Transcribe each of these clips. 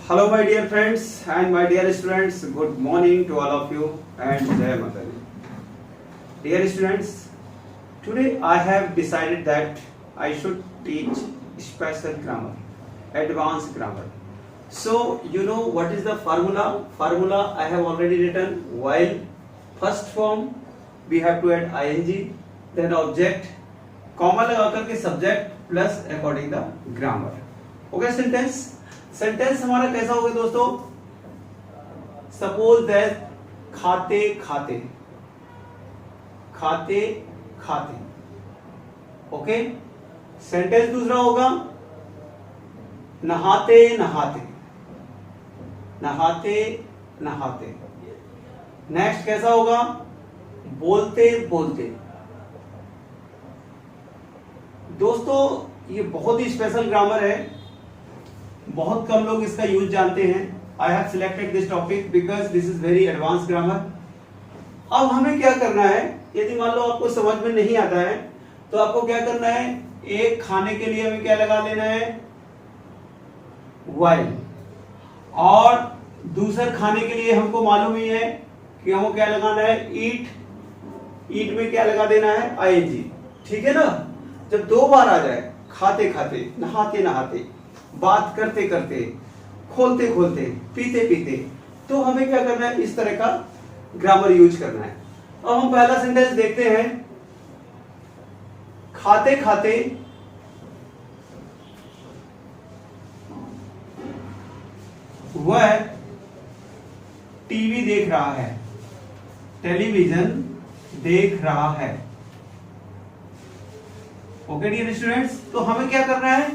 Hello my dear friends and my dear students, good morning to all of you and Jai Mata Di. Dear students, today I have decided that I should teach special grammar, advanced grammar. So you know what is the formula? Formula I have already written. While first form we have to add ing, then object, comma लगा करके subject plus according the grammar. Okay, sentence हमारा कैसा होगा दोस्तों? Suppose that खाते खाते, खाते खाते. ओके, सेंटेंस दूसरा होगा नहाते नहाते, नहाते नहाते. नेक्स्ट कैसा होगा? बोलते बोलते. दोस्तों ये बहुत ही स्पेशल ग्रामर है, बहुत कम लोग इसका यूज जानते हैं. आई have selected this topic because this is very advance grammar. अब हमें क्या करना है, यदि मान लो आपको समझ में नहीं आता है तो आपको क्या करना है, एक खाने के लिए हमें क्या लगा लेना है, while, और दूसरे खाने के लिए हमको मालूम ही है कि हमको क्या लगाना है, ईट. ईट में क्या लगा देना है, आईएनजी. ठीक है ना. जब दो बार आ जाए, खाते खाते, नहाते नहाते, बात करते करते, खोलते खोलते, पीते पीते, तो हमें क्या करना है, इस तरह का ग्रामर यूज करना है. अब हम पहला सेंटेंस देखते हैं. खाते खाते वह टीवी देख रहा है, टेलीविजन देख रहा है. ओके डियर स्टूडेंट्स, तो हमें क्या करना है,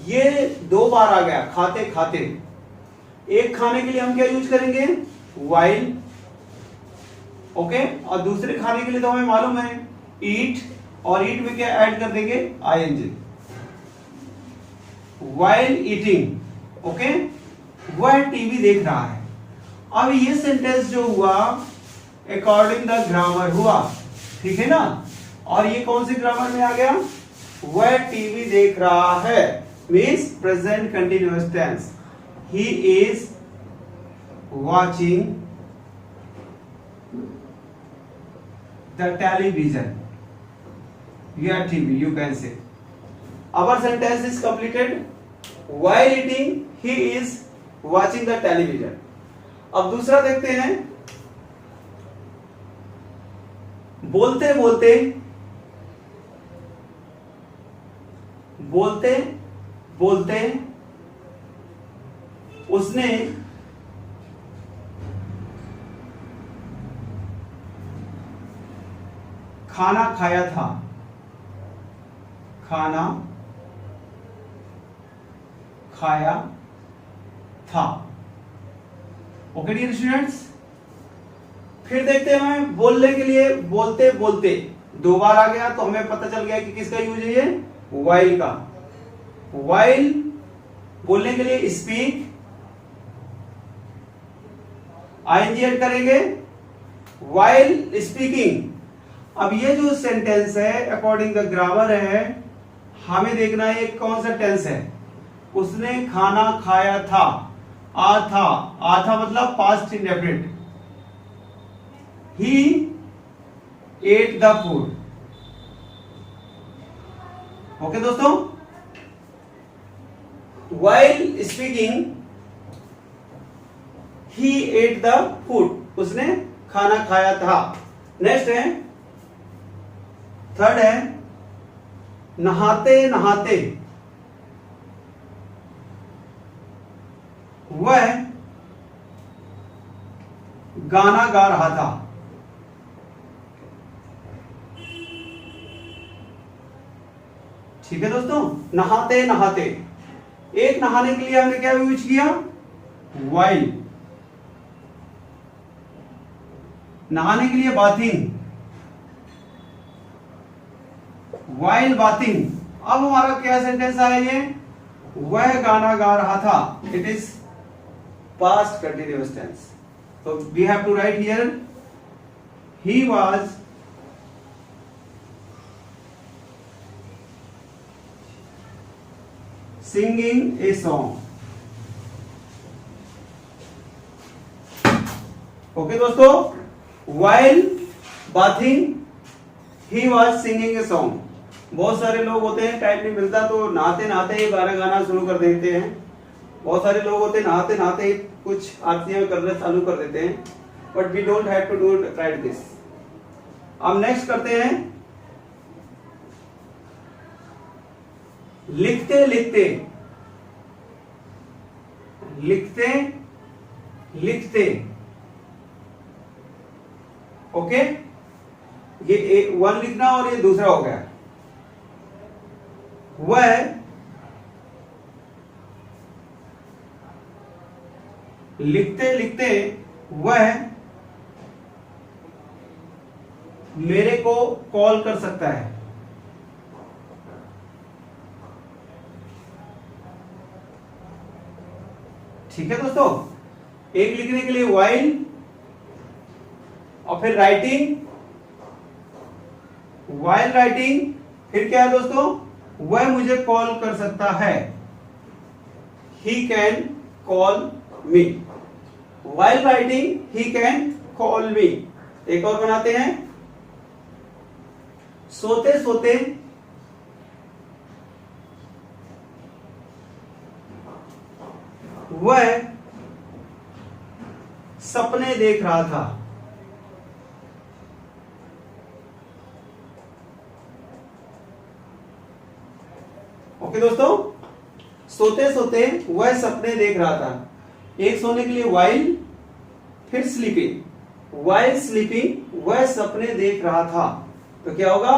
ये दो बार आ गया खाते खाते. एक खाने के लिए हम क्या यूज करेंगे, while. ओके, और दूसरे खाने के लिए तो हमें मालूम है ईट, और ईट में क्या ऐड कर देंगे, आईएनजी. while eating. ओके, वह टीवी देख रहा है. अब ये सेंटेंस जो हुआ अकॉर्डिंग द ग्रामर हुआ, ठीक है ना. और ये कौन से ग्रामर में आ गया, वह टीवी देख रहा है, means present continuous tense. He is watching the television या TV, you can say. Our sentence is completed. while eating he is watching the television. अब दूसरा देखते हैं. बोलते बोलते, बोलते बोलते उसने खाना खाया था, खाना खाया था. ओके डियर स्टूडेंट्स, फिर देखते हैं बोलने के लिए बोलते बोलते दो बार आ गया, तो हमें पता चल गया कि किसका यूज है, ये while का. while बोलने के लिए स्पीक, आईएनजी ऐड करेंगे, while स्पीकिंग. अब ये जो सेंटेंस है अकॉर्डिंग द ग्रामर है, हमें देखना है ये कौन सा टेंस है. उसने खाना खाया था, आ था मतलब past indefinite. He at the food. Okay दोस्तों, while speaking he ate the food, उसने खाना खाया था. नेक्स्ट है, थर्ड है नहाते नहाते वह गाना गा रहा था. ठीक है दोस्तों, नहाते नहाते. एक नहाने के लिए हमने क्या यूज किया, while. नहाने के लिए बाथिंग, while bathing. अब हमारा क्या सेंटेंस आया, ये वह गाना गा रहा था. It is past continuous tense. So we have to write here, he was singing a song. Okay दोस्तों, while bathing he was singing a song। बहुत सारे लोग होते हैं टाइम नहीं मिलता तो नहाते नहाते ही गाना गाना शुरू कर देते हैं। बहुत सारे लोग होते हैं नहाते नहाते ही कुछ आरतियां करना चालू कर देते हैं, but we don't have to do right this. अब नेक्स्ट करते हैं लिखते लिखते। लिखते लिखते, ओके, ये वन लिखना और ये दूसरा हो गया। वह लिखते लिखते वह मेरे को कॉल कर सकता है। ठीक है दोस्तों, एक लिखने के लिए वाइल और फिर राइटिंग, वाइल राइटिंग, फिर क्या है दोस्तों, वह मुझे कॉल कर सकता है। He can call me. While writing he can call मी। एक और बनाते हैं, सोते सोते वह सपने देख रहा था। ओके दोस्तों, सोते सोते वह सपने देख रहा था। एक सोने के लिए वाइल, फिर स्लीपिंग। वाइल स्लीपिंग वह सपने देख रहा था, तो क्या होगा,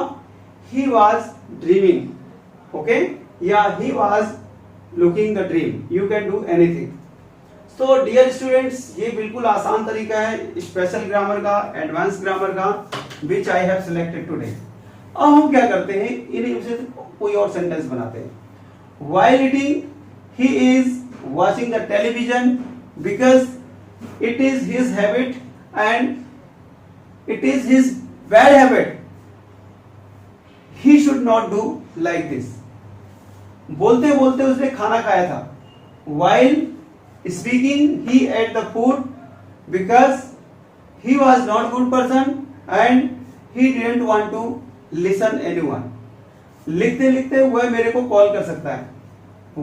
ही वॉज ड्रीमिंग। ओके, या he was looking the dream. You can do anything. So dear students, ये बिल्कुल आसान तरीका है स्पेशल ग्रामर का, एडवांस ग्रामर का, which I have selected today. अब हम क्या करते हैं, इन्हीं से कोई और सेंटेंस बनाते हैं। While eating, he is watching the television because it is his habit and it is his bad habit. He should not do like this. बोलते बोलते उसने खाना खाया था। While speaking, he ate the food because he was not good person and he didn't want to listen anyone. लिखते लिखते वह मेरे को कॉल कर सकता है।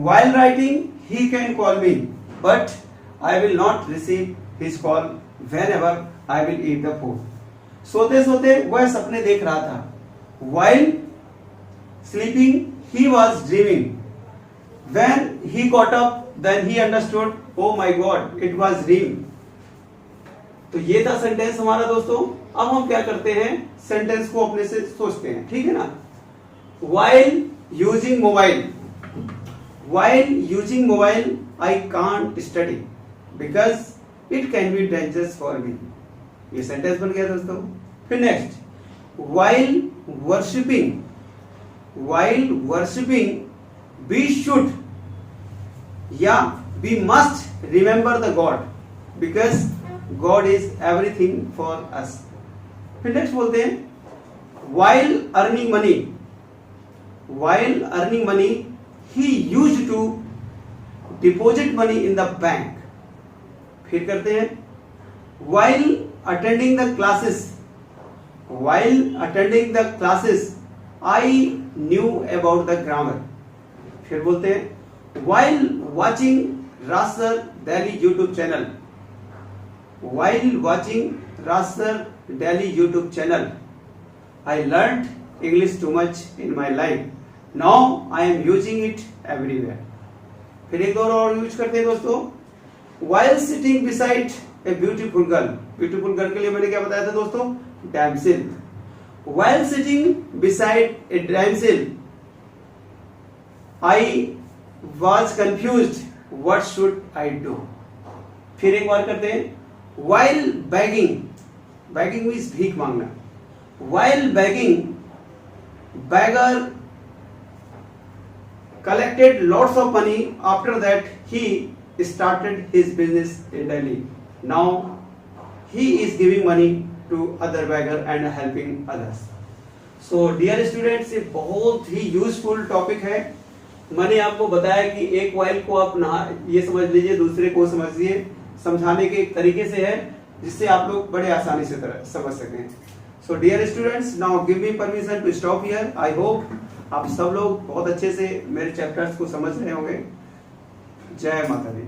While writing, he can call me, but I will not receive his call whenever I will eat the food. सोते सोते वह सपने देख रहा था। While sleeping, he was dreaming. When he got up, then he understood, oh my God, it was dream. तो ये था सेंटेंस हमारा दोस्तों। अब हम क्या करते हैं, सेंटेंस को अपने से सोचते हैं, ठीक है ना। While using mobile, while using mobile, I can't study because it can be dangerous for me. ये सेंटेंस बन गया दोस्तों। फिर next, while worshipping, while worshipping, we should, yeah, we must remember the God because God is everything for us. फिर next बोलते हैं, while earning money, while earning money, he used to deposit money in the bank. फिर करते हैं, while attending the classes, while attending the classes, I knew about the grammar. फिर बोलते हैं, while watching Raster Daily YouTube channel, while watching Raster Daily YouTube channel, I learned English too much in my life. Now I am using it everywhere. फिर एक और use करते हैं दोस्तों, while sitting beside a beautiful girl. beautiful girl के लिए मैंने क्या बताया था दोस्तों, damsel. while sitting beside a damsel, I was confused. What should I do? फिर एक बार करते हैं, while begging. begging means भीख मांगना। while begging, beggar collected lots of money. After that, he started his business in Delhi. Now he is giving money to other beggar and helping others. So dear students, ये बहुत ही useful topic है। मैंने आपको बताया कि एक while को आप ये समझ लीजिए, दूसरे को समझिए। समझाने के एक तरीके से है जिससे आप लोग बड़े आसानी से समझ सकें। So dear students, now give me permission to stop here. I hope आप सब लोग बहुत अच्छे से मेरे चैप्टर्स को समझ रहे होंगे। जय माता दी।